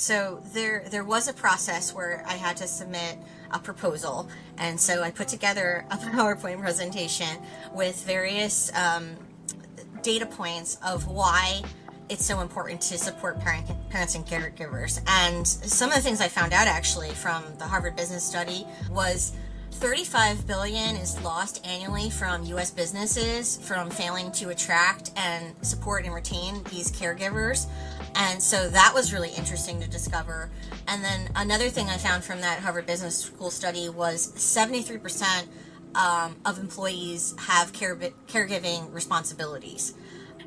So there was a process where I had to submit a proposal, and so I put together a PowerPoint presentation with various data points of why it's so important to support parents and caregivers. And some of the things I found out actually from the Harvard Business Study was 35 billion is lost annually from US businesses from failing to attract and support and retain these caregivers. And so that was really interesting to discover. And then another thing I found from that Harvard Business School study was 73% of employees have caregiving responsibilities.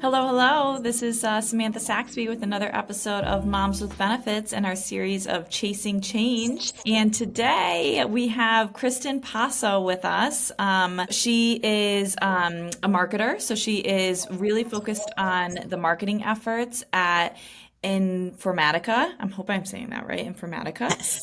Hello, hello. This is Samantha Saxby with another episode of Moms with Benefits in our series of Chasing Change. And today we have Kristen Posso with us. She is a marketer, so she is really focused on the marketing efforts at Informatica. I hope I'm saying that right, Informatica. Yes.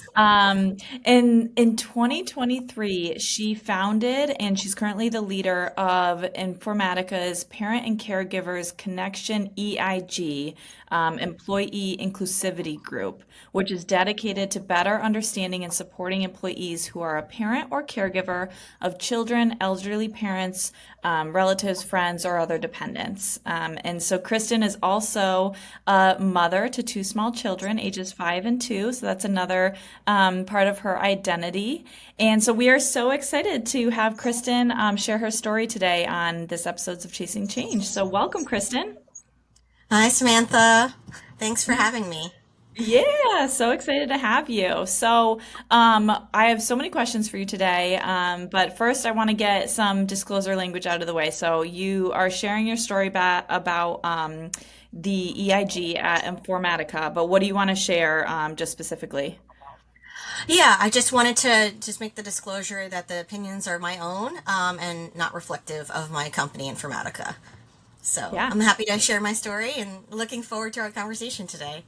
In 2023, she founded and she's currently the leader of Informatica's Parent and Caregivers Connection EIG, Employee Inclusivity Group, which is dedicated to better understanding and supporting employees who are a parent or caregiver of children, elderly parents, relatives, friends, or other dependents. And so Kristen is also a mother to two small children, ages 5 and 2. So that's another part of her identity. And so we are so excited to have Kristen share her story today on this episodes of Chasing Change. So welcome, Kristen. Hi, Samantha. Thanks for having me. Yeah, so excited to have you. So, I have so many questions for you today. But first, I want to get some disclosure language out of the way. So, you are sharing your story about the EIG at Informatica, but what do you want to share just specifically? Yeah, I just wanted to just make the disclosure that the opinions are my own and not reflective of my company, Informatica. So Yeah. I'm happy to share my story and looking forward to our conversation today.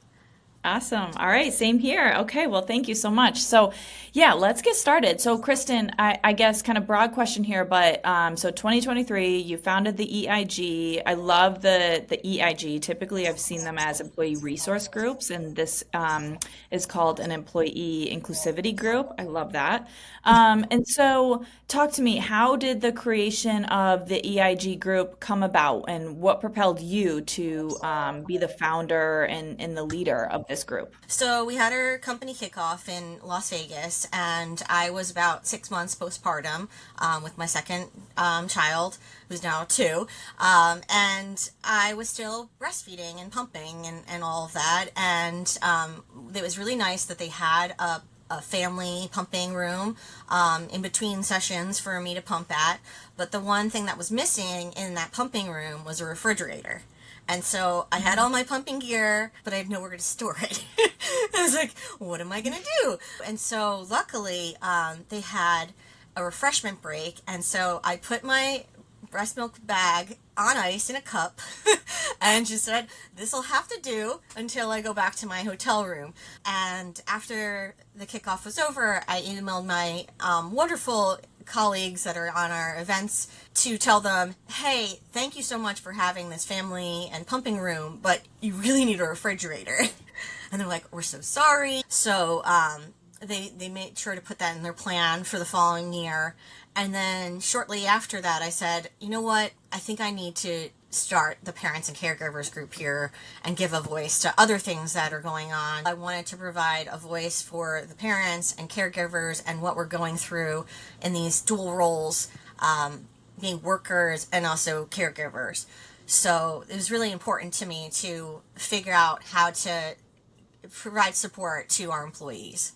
Awesome. All right, same here. Okay, well, thank you so much. So, yeah, let's get started. So, Kristen, I guess kind of broad question here, but so 2023, you founded the EIG. I love the EIG. Typically, I've seen them as employee resource groups, and this is called an employee inclusivity group. I love that. And so, talk to me. How did the creation of the EIG group come about, and what propelled you to be the founder and the leader of this group? So we had our company kickoff in Las Vegas, and I was about 6 months postpartum with my second child, who's now two. And I was still breastfeeding and pumping and all of that. And it was really nice that they had a family pumping room in between sessions for me to pump at. But the one thing that was missing in that pumping room was a refrigerator. And so I had all my pumping gear, but I had nowhere to store it. I was like, what am I going to do? And so luckily, they had a refreshment break. And so I put my breast milk bag on ice in a cup and just said, this will have to do until I go back to my hotel room. And after the kickoff was over, I emailed my wonderful colleagues that are on our events to tell them, hey, thank you so much for having this family and pumping room, but you really need a refrigerator. And they're like, we're so sorry. So they made sure to put that in their plan for the following year. And then shortly after that, I said, you know what? I think I need to start the parents and caregivers group here and give a voice to other things that are going on. I wanted to provide a voice for the parents and caregivers and what we're going through in these dual roles, being workers and also caregivers. So it was really important to me to figure out how to provide support to our employees.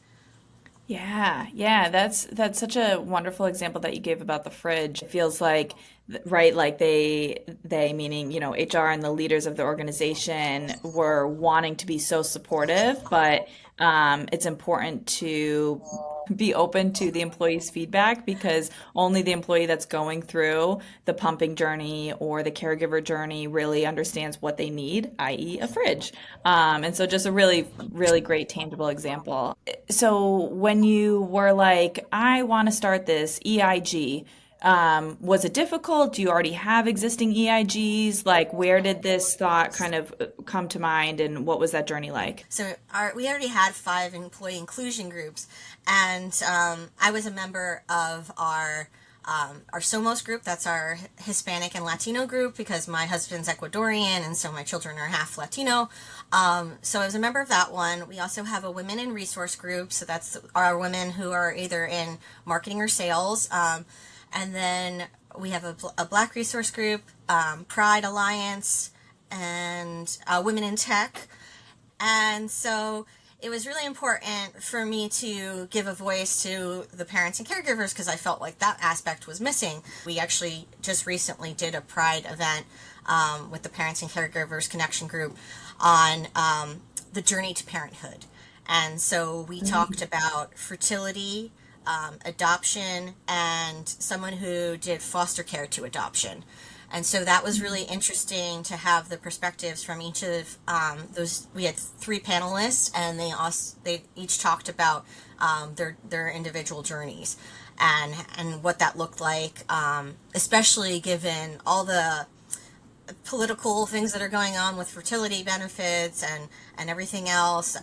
Yeah, yeah, that's such a wonderful example that you gave about the fridge. It feels like, right, like they meaning, HR and the leaders of the organization were wanting to be so supportive, but it's important to be open to the employee's feedback because only the employee that's going through the pumping journey or the caregiver journey really understands what they need, i.e., a fridge. And so just a really, really great tangible example. So when you were like, I want to start this EIG, Was it difficult? Do you already have existing EIGs? Like, where did this thought kind of come to mind, and what was that journey like? So we already had 5 employee inclusion groups, and I was a member of our Somos group. That's our Hispanic and Latino group because my husband's Ecuadorian, and so my children are half Latino. So I was a member of that one. We also have a women in resource group, so that's our women who are either in marketing or sales. And then we have a Black resource group, Pride Alliance, and Women in Tech. And so it was really important for me to give a voice to the parents and caregivers because I felt like that aspect was missing. We actually just recently did a Pride event with the Parents and Caregivers Connection Group on the journey to parenthood. And so we talked about fertility, adoption, and someone who did foster care to adoption. And so that was really interesting to have the perspectives from each of those. We had 3 panelists, and they each talked about their individual journeys and what that looked like, especially given all the political things that are going on with fertility benefits and everything else.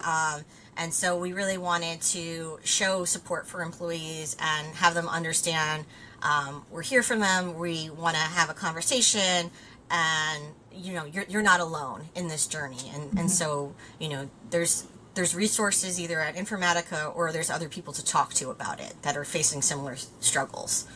And so we really wanted to show support for employees and have them understand we're here for them. We want to have a conversation, and you're not alone in this journey. And so there's resources either at Informatica or there's other people to talk to about it that are facing similar struggles.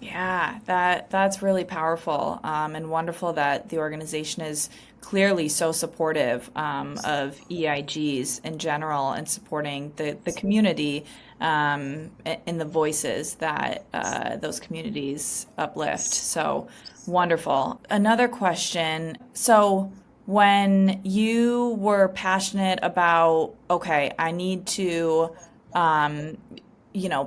Yeah, that's really powerful, and wonderful that the organization is clearly so supportive of EIGs in general and supporting the community in the voices that those communities uplift. So wonderful. Another question. So when you were passionate about, okay, I need to um,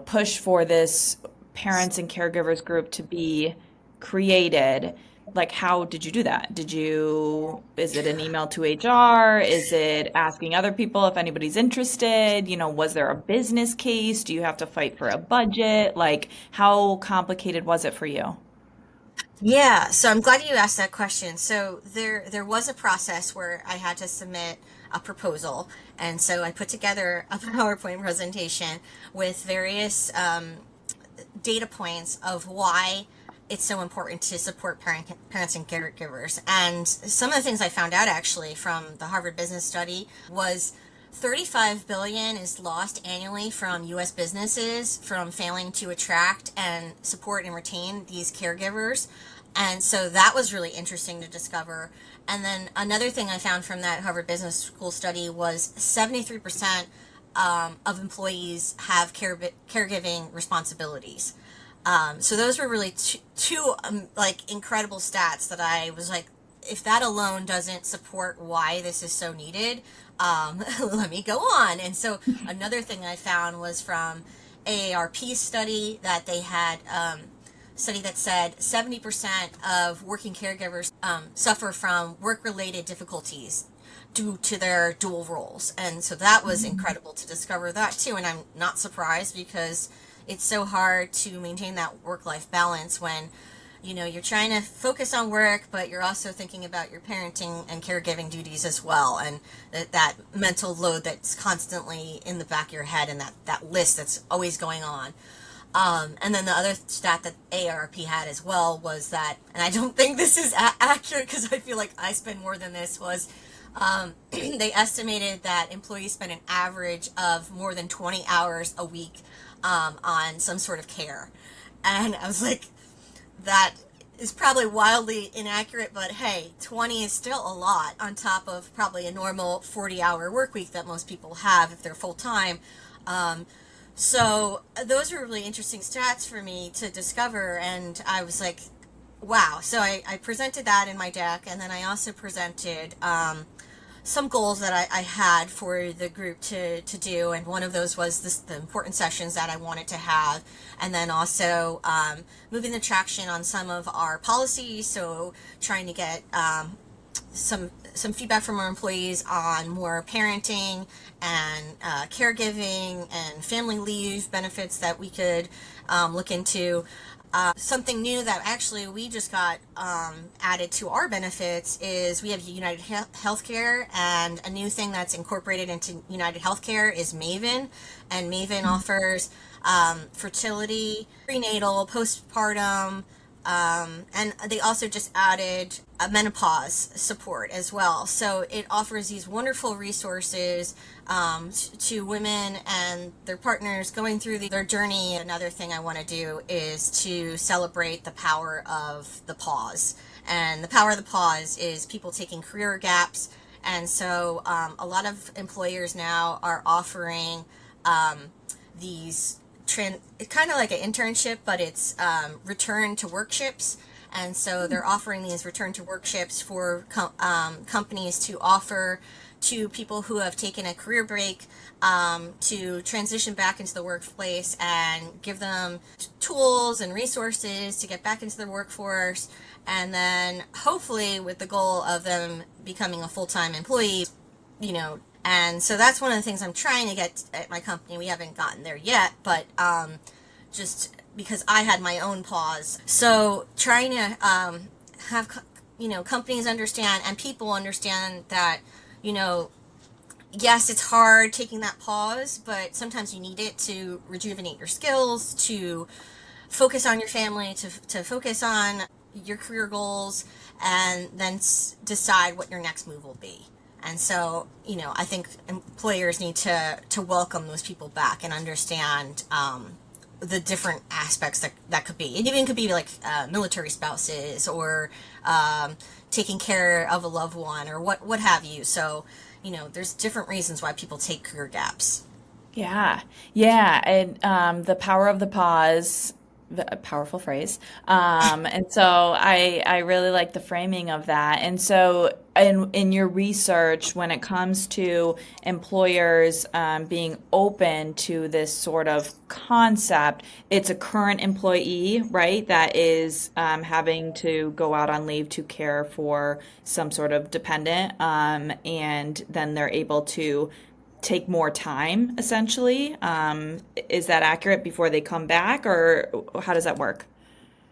push for this parents and caregivers group to be created, like how did you do that? Is it an email to HR? Is it asking other people if anybody's interested? Was there a business case? Do you have to fight for a budget? Like, how complicated was it for you? Yeah, so I'm glad you asked that question. So there was a process where I had to submit a proposal, and so I put together a PowerPoint presentation with various data points of why it's so important to support parents and caregivers. And some of the things I found out actually from the Harvard Business Study was 35 billion is lost annually from US businesses from failing to attract and support and retain these caregivers. And so that was really interesting to discover. And then another thing I found from that Harvard Business School study was 73% of employees have caregiving responsibilities. So those were really two like incredible stats that I was like, if that alone doesn't support why this is so needed, let me go on. And so another thing I found was from AARP study that they had study that said 70% of working caregivers suffer from work-related difficulties due to their dual roles. And so that was incredible to discover that too. And I'm not surprised because it's so hard to maintain that work-life balance when you're trying to focus on work, but you're also thinking about your parenting and caregiving duties as well, and that mental load that's constantly in the back of your head, and that list that's always going on. And then the other stat that AARP had as well was that, and I don't think this is accurate because I feel like I spend more than this, was they estimated that employees spend an average of more than 20 hours a week on some sort of care. And I was like, that is probably wildly inaccurate, but hey, 20 is still a lot on top of probably a normal 40-hour work week that most people have if they're full time. So those are really interesting stats for me to discover, and I was like, wow. So I presented that in my deck, and then I also presented some goals that I had for the group to do, and one of those was the important sessions that I wanted to have, and then also moving the traction on some of our policies, so trying to get some feedback from our employees on more parenting and caregiving and family leave benefits that we could look into. Something new that actually we just got added to our benefits is we have United Healthcare, and a new thing that's incorporated into United Healthcare is Maven, and Maven offers fertility, prenatal, postpartum, and they also just added a menopause support as well. So it offers these wonderful resources to women and their partners going through their journey. Another thing I want to do is to celebrate the power of the pause. And the power of the pause is people taking career gaps. And so a lot of employers now are offering these it's kind of like an internship, but it's return to workships. And so they're offering these return to workships for companies to offer to people who have taken a career break to transition back into the workplace and give them tools and resources to get back into the workforce. And then hopefully with the goal of them becoming a full-time employee, you know, and so that's one of the things I'm trying to get at my company. We haven't gotten there yet, but just because I had my own pause. So trying to have, companies understand and people understand that, yes, it's hard taking that pause, but sometimes you need it to rejuvenate your skills, to focus on your family, to focus on your career goals, and then decide what your next move will be. And so, I think employers need to welcome those people back and understand the different aspects that could be. It even could be like military spouses or taking care of a loved one or what have you. So, there's different reasons why people take career gaps. Yeah, yeah, and the power of the pause, a powerful phrase. And so I really like the framing of that. And so in your research, when it comes to employers being open to this sort of concept, it's a current employee, right, that is having to go out on leave to care for some sort of dependent, and then they're able to take more time, essentially. Is that accurate before they come back, or how does that work?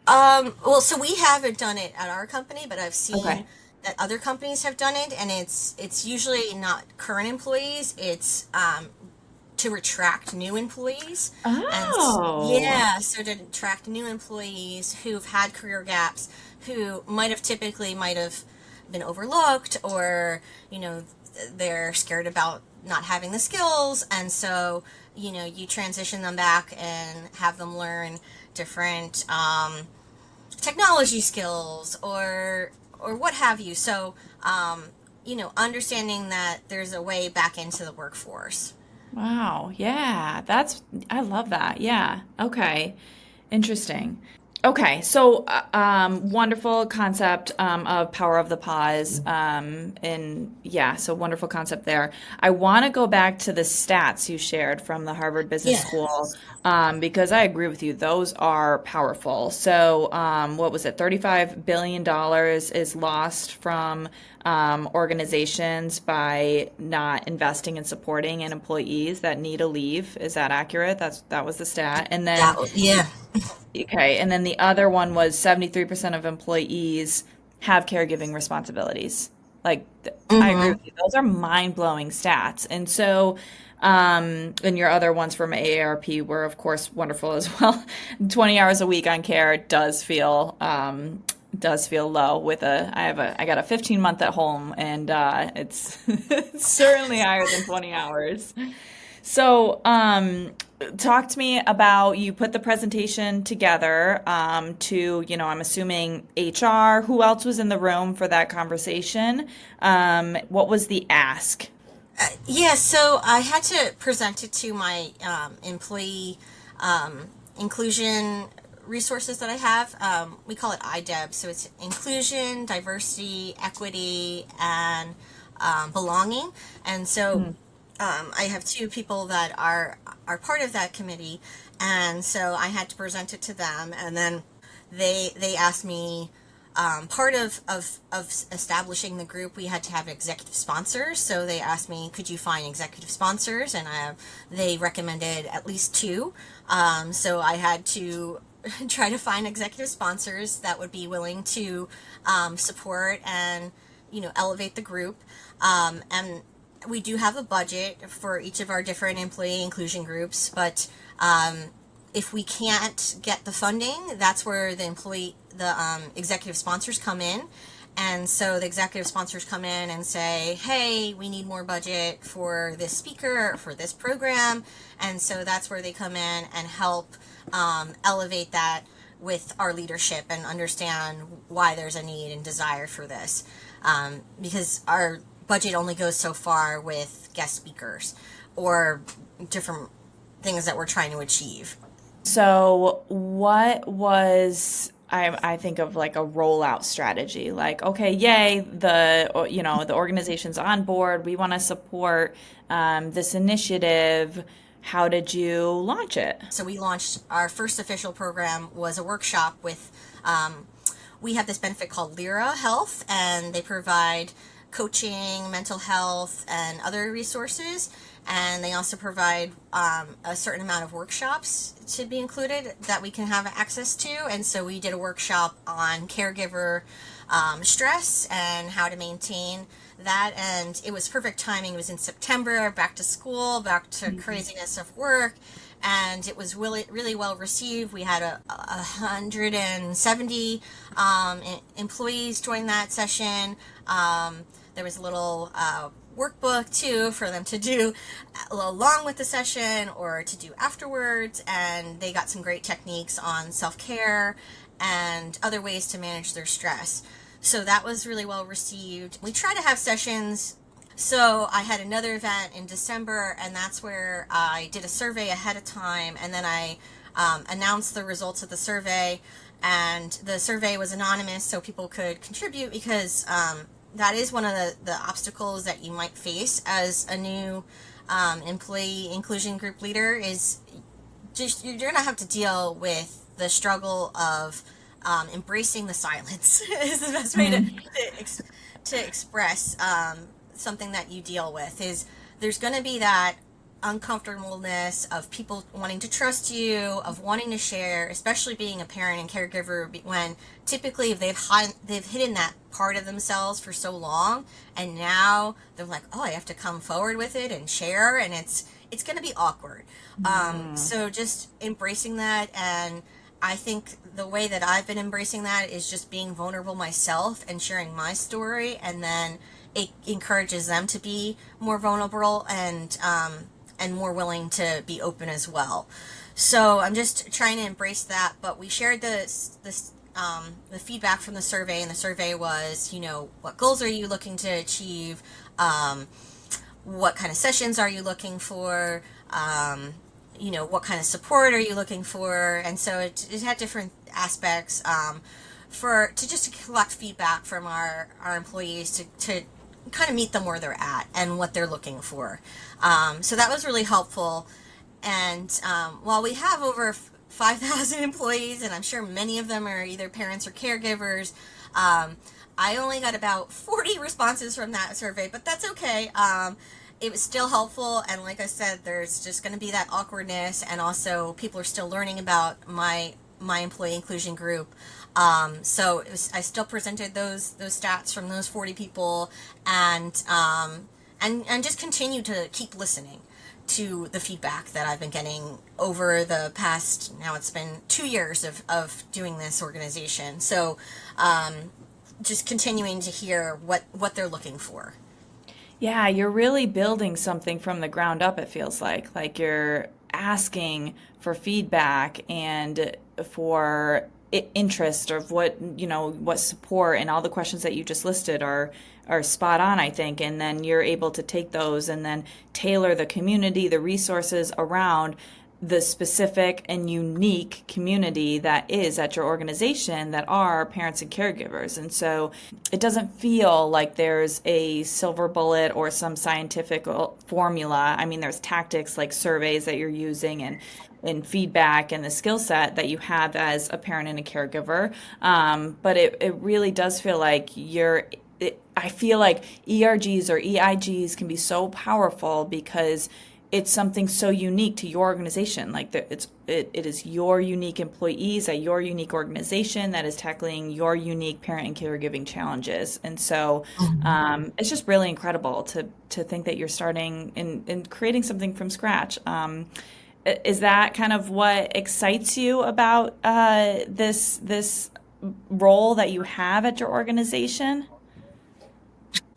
Well, so we haven't done it at our company, but I've seen Okay. that other companies have done it, and it's usually not current employees. It's to attract new employees, and Oh. yeah, so to attract new employees who've had career gaps, who might have been overlooked, or they're scared about not having the skills, and so you transition them back and have them learn different technology skills or what have you. So understanding that there's a way back into the workforce. Wow. Yeah. I love that. Yeah. Okay. Interesting. Okay, so wonderful concept of power of the pause, and yeah, so wonderful concept there. I want to go back to the stats you shared from the Harvard Business Yeah. School, because I agree with you; those are powerful. So, what was it? $35 billion is lost from organizations by not investing and supporting in employees that need a leave. Is that accurate? That was the stat, and then. Yeah. Okay, and then the other one was 73% of employees have caregiving responsibilities. I agree Mm-hmm. with you. Those are mind-blowing stats. And so, and your other ones from AARP were, of course, wonderful as well. 20 hours a week on care does feel low with I got a 15-month at home, and it's it's certainly higher than 20 hours. So, talk to me about you put the presentation together to, I'm assuming HR. Who else was in the room for that conversation? What was the ask? Yeah, so I had to present it to my employee inclusion resources that I have. We call it IDEB, so it's inclusion, diversity, equity, and belonging. And so Hmm. I have two people that are part of that committee, and so I had to present it to them, and then they asked me part of establishing the group, we had to have executive sponsors. So they asked me, could you find executive sponsors? And they recommended at least two. So I had to try to find executive sponsors that would be willing to support and elevate the group. And we do have a budget for each of our different employee inclusion groups, but if we can't get the funding, that's where the executive sponsors come in. And so the executive sponsors come in and say, hey, we need more budget for this speaker or for this program. And so that's where they come in and help elevate that with our leadership and understand why there's a need and desire for this. Because our budget only goes so far with guest speakers or different things that we're trying to achieve. So what was I think of like a rollout strategy, like, okay, yay, the organization's on board. We want to support this initiative. How did you launch it? So we launched our first official program was a workshop with, we have this benefit called Lyra Health, and they provide coaching, mental health, and other resources. And they also provide a certain amount of workshops to be included that we can have access to. And so we did a workshop on caregiver stress and how to maintain that. And it was perfect timing. It was in September, back to school, back to craziness of work. And it was really, really well received. We had 170 employees join that session. There was a little workbook too for them to do along with the session or to do afterwards, and they got some great techniques on self-care and other ways to manage their stress. So that was really well received. We try to have sessions. So I had another event in December, and that's where I did a survey ahead of time, and then I announced the results of the survey. And the survey was anonymous, so people could contribute, because that is one of the obstacles that you might face as a new employee inclusion group leader, is just you're going to have to deal with the struggle of embracing the silence is the best way to express something that you deal with. Is there's going to be that uncomfortableness of people wanting to trust you, of wanting to share, especially being a parent and caregiver, when typically if they've hidden that part of themselves for so long, and now they're like, oh, I have to come forward with it and share, and it's going to be awkward. So just embracing that, and I think the way that I've been embracing that is just being vulnerable myself and sharing my story, and then it encourages them to be more vulnerable and more willing to be open as well. So I'm just trying to embrace that. But we shared the feedback from the survey, and the survey was, what goals are you looking to achieve? What kind of sessions are you looking for? What kind of support are you looking for? And so it had different aspects to collect feedback from our employees to kind of meet them where they're at and what they're looking for. So that was really helpful. And while we have over 5,000 employees, and I'm sure many of them are either parents or caregivers, I only got about 40 responses from that survey, but that's okay. It was still helpful, and like I said, there's just going to be that awkwardness, and also people are still learning about my employee inclusion group. So I still presented those stats from those 40 people, and just continue to keep listening to the feedback that I've been getting over the past, now it's been 2 years of doing this organization. So just continuing to hear what they're looking for. Yeah, you're really building something from the ground up, it feels like you're asking for feedback and for interest of what support, and all the questions that you just listed are spot on, I think. And then you're able to take those and then tailor the community, the resources around the specific and unique community that is at your organization, that are parents and caregivers. And so it doesn't feel like there's a silver bullet or some scientific formula. I mean, there's tactics like surveys that you're using, and feedback, and the skill set that you have as a parent and a caregiver. But it really does feel like I feel like ERGs or EIGs can be so powerful, because it's something so unique to your organization. Like it is your unique employees at your unique organization that is tackling your unique parent and caregiving challenges. And so it's just really incredible to think that you're starting and creating something from scratch. Is that kind of what excites you about this role that you have at your organization?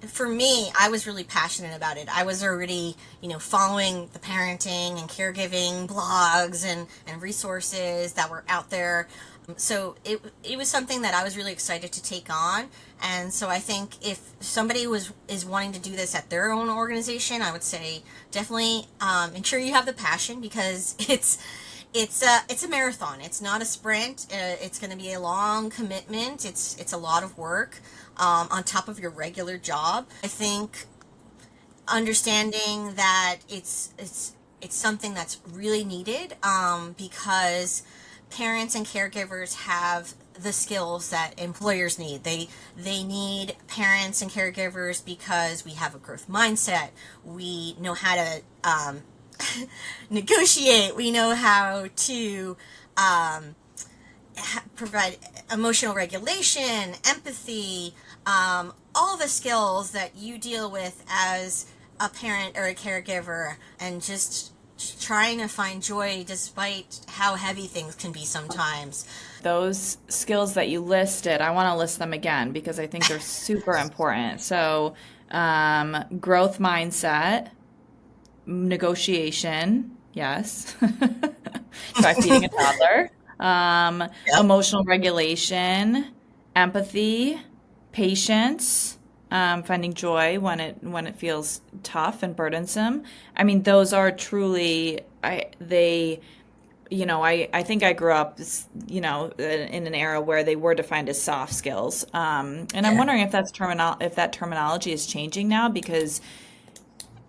For me, I was really passionate about it. I was already, following the parenting and caregiving blogs and resources that were out there. So it was something that I was really excited to take on. And so I think if somebody is wanting to do this at their own organization, I would say definitely ensure you have the passion, because it's a marathon. It's not a sprint. It's going to be a long commitment. It's a lot of work on top of your regular job. I think understanding that it's something that's really needed, because parents and caregivers have the skills that employers need. They need parents and caregivers because we have a growth mindset. We know how to negotiate. We know how to provide emotional regulation, empathy, all the skills that you deal with as a parent or a caregiver, and just trying to find joy despite how heavy things can be sometimes. Those skills that you listed, I want to list them again because I think they're super important. So, growth mindset, negotiation, yes. Try feeding a toddler. Yep. Emotional regulation, empathy, patience, finding joy when it feels tough and burdensome. I mean, those are truly I think I grew up, in an era where they were defined as soft skills. And I'm Yeah. wondering if that terminology is changing now because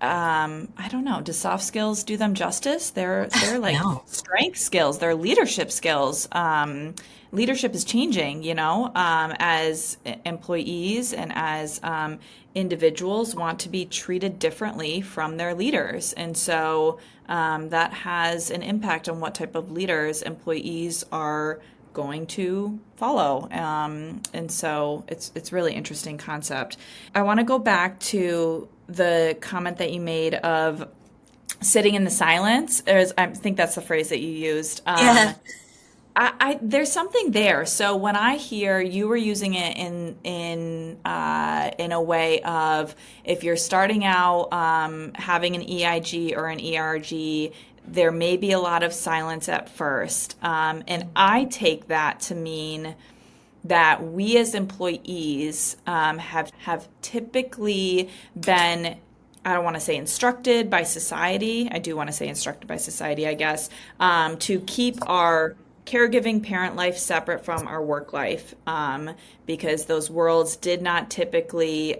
I don't know. Do soft skills do them justice? They're like No. strength skills. They're leadership skills. Leadership is changing, as employees and as individuals want to be treated differently from their leaders, and so that has an impact on what type of leaders employees are going to follow. And so it's really interesting concept. I want to go back to the comment that you made of sitting in the silence. I think that's the phrase that you used. Yeah. There's something there. So when I hear you were using it in a way of if you're starting out having an EIG or an ERG, there may be a lot of silence at first, and I take that to mean that we as employees have typically been, I don't want to say instructed by society. I do want to say instructed by society, I guess, to keep our caregiving parent life separate from our work life, because those worlds did not typically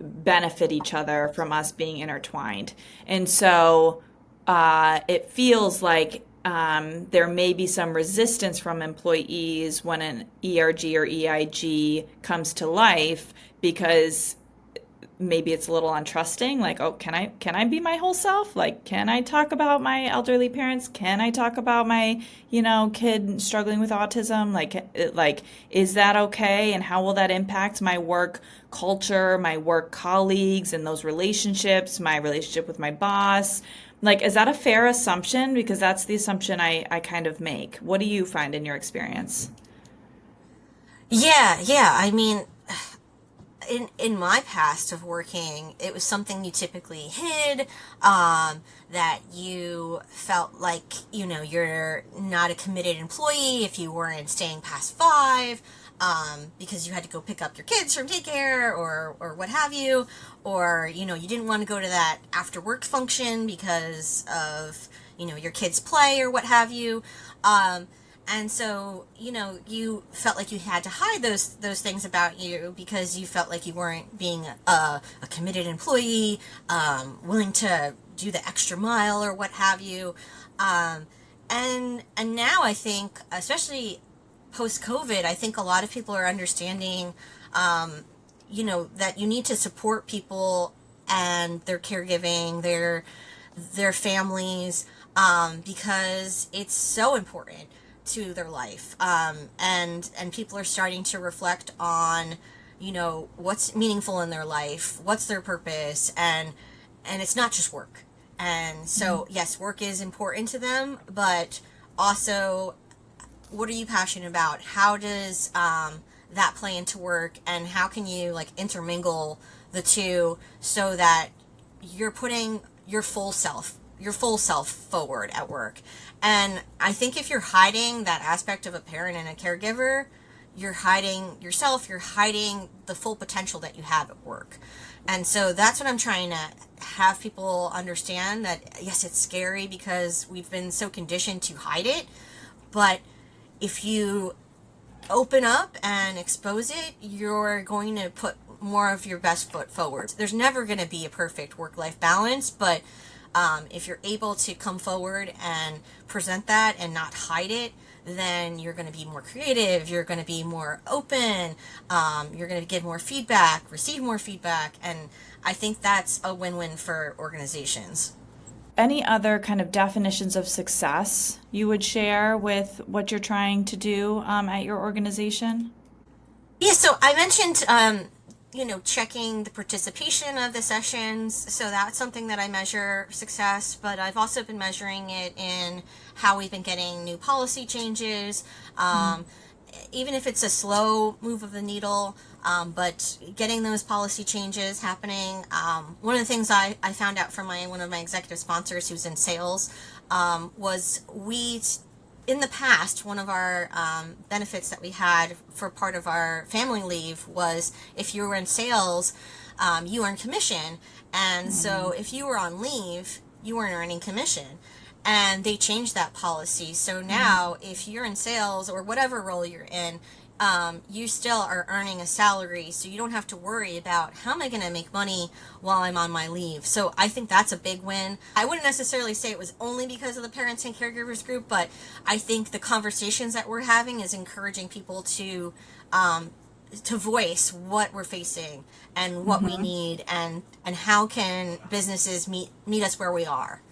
benefit each other from us being intertwined. And so it feels like there may be some resistance from employees when an ERG or EIG comes to life because maybe it's a little untrusting, like, oh, can I be my whole self? Like, can I talk about my elderly parents? Can I talk about my kid struggling with autism? Like is that okay, and how will that impact my work culture, my work colleagues, and those relationships, my relationship with my boss? Like, is that a fair assumption? Because that's the assumption I kind of make. What do you find in your experience? Yeah. I mean, in my past of working, it was something you typically hid, that you felt like, you're not a committed employee if you weren't staying past 5, because you had to go pick up your kids from daycare or what have you, or, you didn't want to go to that after work function because of, your kids' play or what have you. And so, you felt like you had to hide those things about you because you felt like you weren't being a committed employee, willing to do the extra mile or what have you. And now I think, especially post COVID, I think a lot of people are understanding, that you need to support people and their caregiving, their their families, because it's so important to their life. And people are starting to reflect on, what's meaningful in their life, what's their purpose, and it's not just work. And so, yes, work is important to them, but also, what are you passionate about? How does that play into work, and how can you like intermingle the two so that you're putting your full self forward at work? And I think if you're hiding that aspect of a parent and a caregiver, you're hiding yourself, you're hiding the full potential that you have at work. And so that's what I'm trying to have people understand, that yes, it's scary because we've been so conditioned to hide it, but if you open up and expose it, you're going to put more of your best foot forward. There's never going to be a perfect work-life balance, but if you're able to come forward and present that and not hide it, then you're going to be more creative, you're going to be more open, you're going to give more feedback, receive more feedback, and I think that's a win-win for organizations. Any other kind of definitions of success you would share with what you're trying to do at your organization? Yeah, so I mentioned, checking the participation of the sessions. So that's something that I measure success, but I've also been measuring it in how we've been getting new policy changes. Even if it's a slow move of the needle, but getting those policy changes happening. One of the things I found out from one of my executive sponsors who's in sales, was in the past, one of our benefits that we had for part of our family leave was if you were in sales, you earned commission. And so if you were on leave, you weren't earning commission. And they changed that policy. So now, if you're in sales or whatever role you're in, you still are earning a salary, so you don't have to worry about how am I going to make money while I'm on my leave. So I think that's a big win. I wouldn't necessarily say it was only because of the parents and caregivers group, but I think the conversations that we're having is encouraging people to voice what we're facing and what we need, and how can businesses meet us where we are.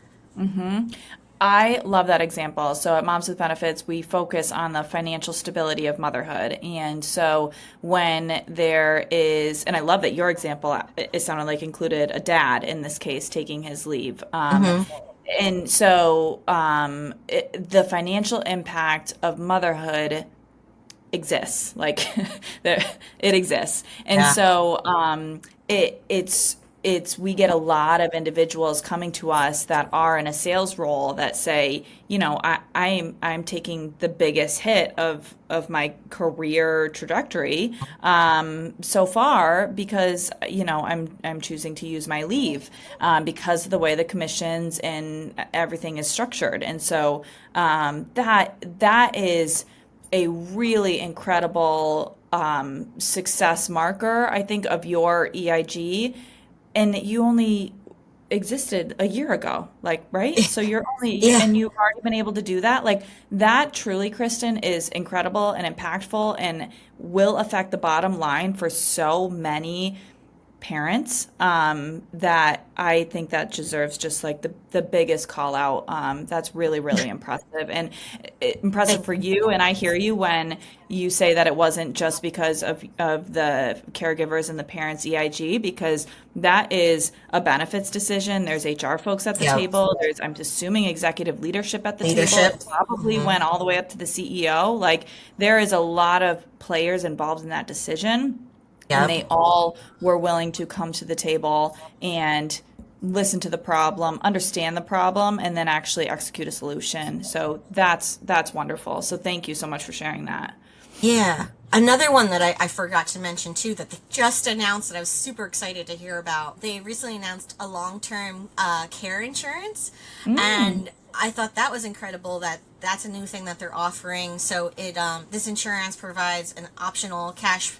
I love that example. So at Moms with Benefits, we focus on the financial stability of motherhood. And so when there is, and I love that your example, it sounded like included a dad in this case taking his leave. And so the financial impact of motherhood exists, like it exists. And Yeah. so it's we get a lot of individuals coming to us that are in a sales role that say, I'm taking the biggest hit of my career trajectory so far because I'm choosing to use my leave because of the way the commissions and everything is structured. And so that is a really incredible success marker, I think, of your EIG. And you only existed a year ago, like, right? So Yeah. and you've already been able to do that. Like, that truly, Kristen, is incredible and impactful and will affect the bottom line for so many parents that I think that deserves just like the biggest call out. That's really, really impressive and impressive Thank for you. And I hear you when you say that it wasn't just because of the caregivers and the parents EIG, because that is a benefits decision. There's HR folks at the you. table. There's, I'm assuming, executive leadership at the table. Leadership. It probably went all the way up to the CEO. Like, there is a lot of players involved in that decision, and Yep. they all were willing to come to the table and listen to the problem, understand the problem, and then actually execute a solution. So that's wonderful. So thank you so much for sharing that. Yeah. Another one that I forgot to mention too, that they just announced that I was super excited to hear about. They recently announced a long-term care insurance, Mm. and I thought that was incredible that that's a new thing that they're offering. So this insurance provides an optional cash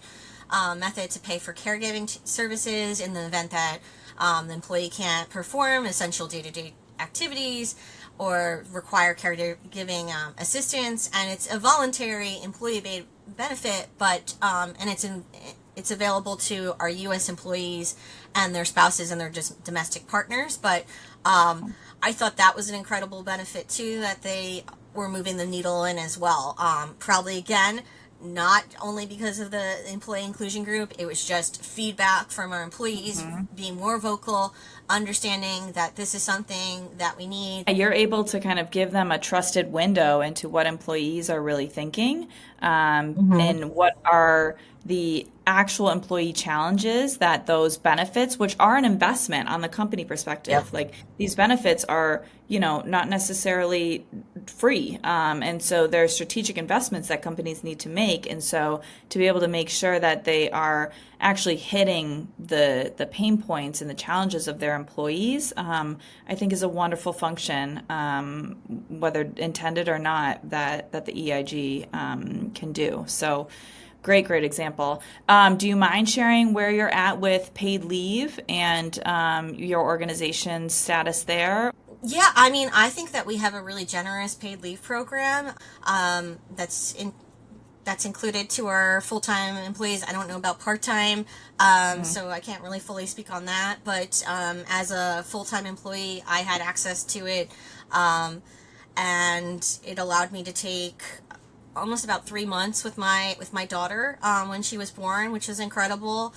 method to pay for caregiving services in the event that the employee can't perform essential day-to-day activities or require caregiving assistance, and it's a voluntary employee benefit, but and it's available to our U.S. employees and their spouses and their just domestic partners. But I thought that was an incredible benefit too, that they were moving the needle in as well. Probably again, not only because of the employee inclusion group, it was just feedback from our employees Mhm. being more vocal, understanding that this is something that we need. You're able to kind of give them a trusted window into what employees are really thinking, Mm-hmm. and what are the actual employee challenges that those benefits, which are an investment on the company Yep. perspective, like these benefits are, not necessarily free. And so there are strategic investments that companies need to make. And so to be able to make sure that they are actually hitting the pain points and the challenges of their employees, I think is a wonderful function, whether intended or not, that the EIG can do. So great example. Do you mind sharing where you're at with paid leave and your organization's status there? Yeah, I mean, I think that we have a really generous paid leave program, that's that's included to our full-time employees. I don't know about part-time, Mhm. so I can't really fully speak on that. But as a full-time employee, I had access to it, um, and it allowed me to take almost about 3 months with my daughter, when she was born, which was incredible.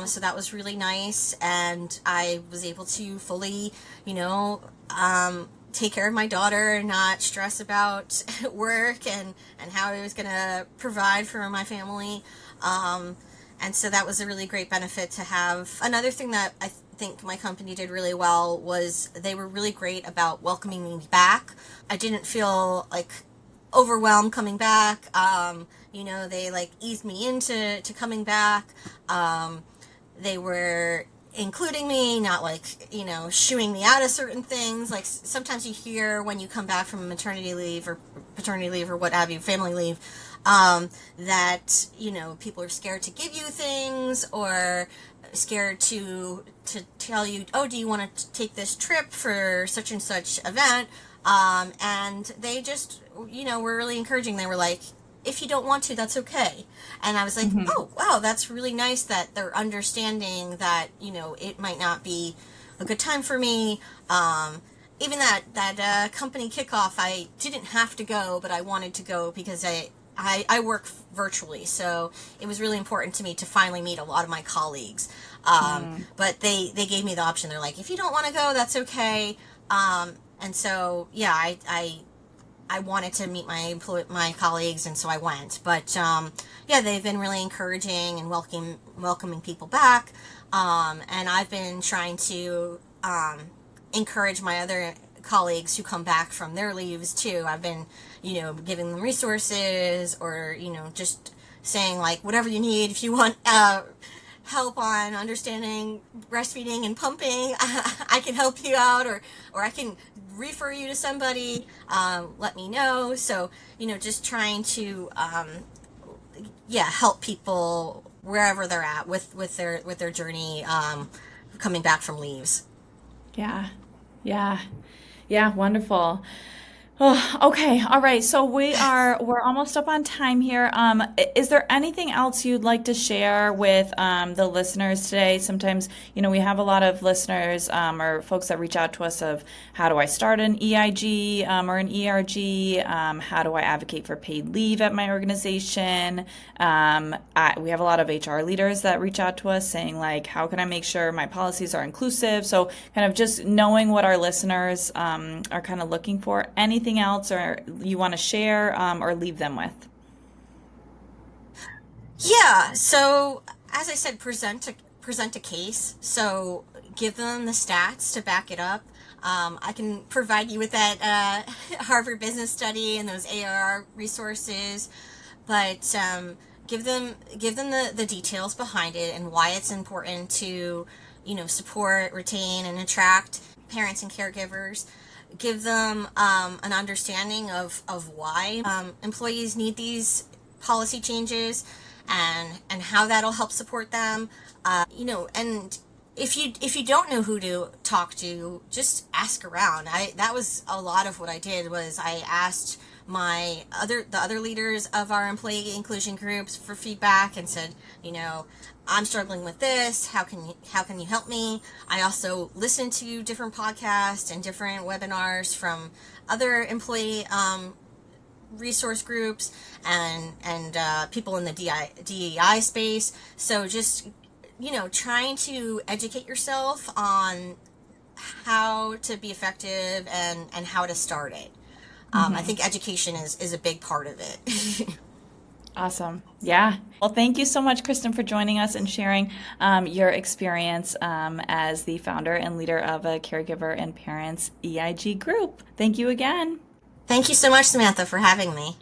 So that was really nice, and I was able to fully, you know, take care of my daughter and not stress about work and how I was gonna provide for my family. Um, and so that was a really great benefit to have. Another thing that I think my company did really well was they were really great about welcoming me back. I didn't feel like overwhelmed coming back. They like eased me into coming back. They were including me, not like, shooing me out of certain things. Like sometimes you hear when you come back from maternity leave or paternity leave or what have you, family leave, that, people are scared to give you things, or scared to tell you, oh, do you want to take this trip for such and such event? And they just, were really encouraging. They were like, if you don't want to, that's okay. And I was like, Mhm. oh, wow, that's really nice that they're understanding that, it might not be a good time for me. Even that company kickoff, I didn't have to go, but I wanted to go because I work virtually, so it was really important to me to finally meet a lot of my colleagues. Mm. But they gave me the option. They're like, if you don't want to go, that's okay. And so, yeah, I wanted to meet my colleagues, and so I went. But yeah, they've been really encouraging and welcoming people back. And I've been trying to encourage my other colleagues who come back from their leaves too. I've been, giving them resources, or just saying like, whatever you need, if you want help on understanding breastfeeding and pumping, I can help you out, or I can refer you to somebody. Let me know. So, just trying to, yeah, help people wherever they're at with their journey, coming back from leaves. Yeah. Yeah. Yeah, wonderful. Oh, okay. All right. So we're almost up on time here. Is there anything else you'd like to share with the listeners today? Sometimes, we have a lot of listeners, or folks that reach out to us of how do I start an EIG, or an ERG? How do I advocate for paid leave at my organization? We have a lot of HR leaders that reach out to us saying like, how can I make sure my policies are inclusive? So kind of just knowing what our listeners are kind of looking for. Anything else or you want to share, or leave them with? Yeah. So as I said, present a case. So give them the stats to back it up. I can provide you with that Harvard Business Study and those ARR resources, but give them the details behind it and why it's important to, support, retain, and attract parents and caregivers. Give them an understanding of why employees need these policy changes, and how that'll help support them. And if you don't know who to talk to, just ask around. I That was a lot of what I did, was I asked the other leaders of our employee inclusion groups for feedback and said, I'm struggling with this. How can you help me? I also listened to different podcasts and different webinars from other employee resource groups and people in the DEI space. So just trying to educate yourself on how to be effective and how to start it. I think education is a big part of it. Awesome. Yeah. Well, thank you so much, Kristen, for joining us and sharing your experience as the founder and leader of a Caregiver and Parents EIG group. Thank you again. Thank you so much, Samantha, for having me.